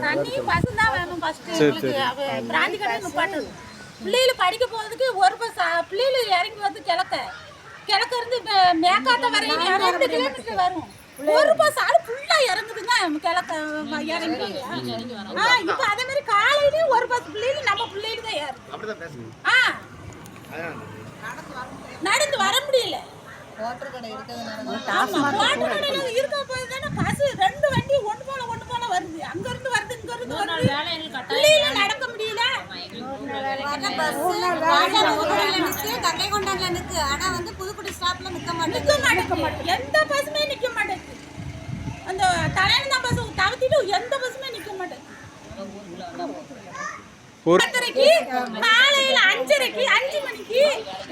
தண்ணி பஸ் தான் வேணும் ஃபர்ஸ்ட் பிராந்தி கடை நிப்பாட்டு பிள்ளைகள் படிக்க போகிறதுக்கு ஒரு பஸ் பிள்ளைகள் இறங்கி வந்து கிழக்க இருந்து மேக்காத்த வரையும் 2 கிலோமீட்டர் வரும் ஒரு பஸ் ஆள் ஃபுல்லாக இறங்குதுங்க கிழக்க இறங்கி இப்போ அதே மாதிரி காலையிலேயும் ஒரு பஸ் பிள்ளைகள் நம்ம பிள்ளைகள் தான் ஏறும் நடந்து வர முடியல வாட்டர் கடை இருக்க போது தானே பஸ் 2 வண்டி ஒன்று போல வருது அங்க இருந்து வருது இங்க இருந்து வருது நடக்க முடியல கங்கை கொண்டான்ல நிக்கு ஆனா வந்து புதுக்குடி ஸ்டாப்ல நிக்க மாட்டேங்குது எந்த பஸ்ஸுமே நிக்க மாட்டேங்குது அந்த தலையணை பஸ் தவிர்த்திட்டு எந்த பஸ்ஸுமே நிக்க மாட்டேங்குது காலையில 5:30 மணிக்கு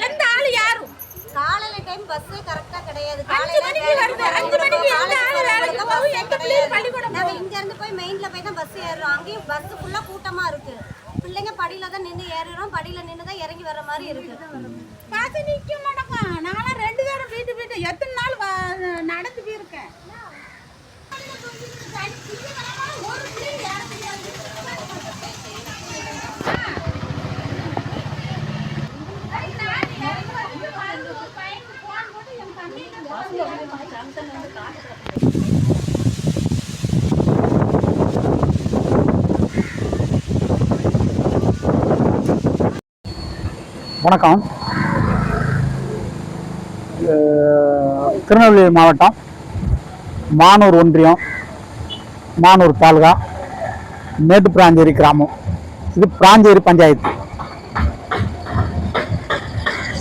எந்த ஆளு யாரும் காலையில டைம் பஸ் கரெக்ட்டா கிடையாது காலையில 5 மணிக்கு எந்த ஆளு வேலைக்கு போய் எங்க பிள்ளைங்க பள்ளிக்கூடம் நாம இங்க இருந்து போய் மெயின்ல போய் தான் பஸ் ஏறுறோம் அங்கேயும் பஸ் ஃபுல்லா கூட்டமா இருக்கு பிள்ளைங்க படியில தான் நின்னு ஏறுறோம் படியில நின்னு தான் இறங்கி வர மாதிரி இருக்கு பஸ் நிக்க மாட்டேங்க நானா 2 தடவை வீட்டு எத்தனை நாள் நடந்து போயிருக்கேன் ஒரு பிள்ளை வணக்கம். திருநெல்வேலி மாவட்டம் மானூர் ஒன்றியம் மானூர் தாலுகா மேட்டு பிராஞ்சேரி கிராமம். இது பிராஞ்சேரி பஞ்சாயத்து.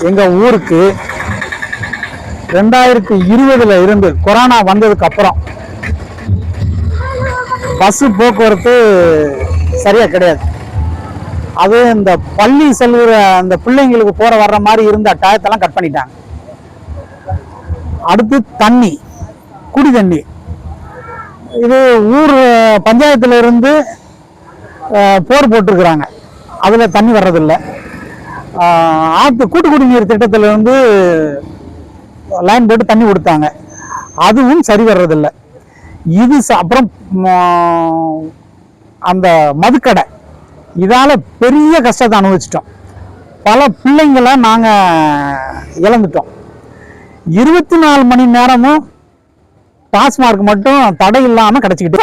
எங்கள் ஊருக்கு 2020 இருந்து கொரோனா வந்ததுக்கு அப்புறம் பஸ்ஸு போக்குவரத்து சரியாக கிடையாது. அது இந்த பள்ளி செல்கிற அந்த பிள்ளைங்களுக்கு போற வர்ற மாதிரி இருந்த டயத்தெல்லாம் கட் பண்ணிட்டாங்க. அடுத்து தண்ணி, குடி தண்ணி, இது ஊர் பஞ்சாயத்துல இருந்து போர் போட்டிருக்கிறாங்க, அதுல தண்ணி வர்றதில்லை. கூட்டு குடிநீர் திட்டத்துல இருந்து லைன் போட்டு தண்ணி கொடுத்தாங்க, அதுவும் சரி வர்றதில்லை. இது அப்புறம் அந்த மதுக்கடை, இதால பெரிய கஷ்டத்தை அனுபவிச்சிட்டோம். பல பிள்ளைங்களை நாங்கள் இழந்துட்டோம். 24 மணி நேரமும் டாஸ்மார்க் மட்டும் தடை இல்லாமல் கிடச்சிக்கிட்டு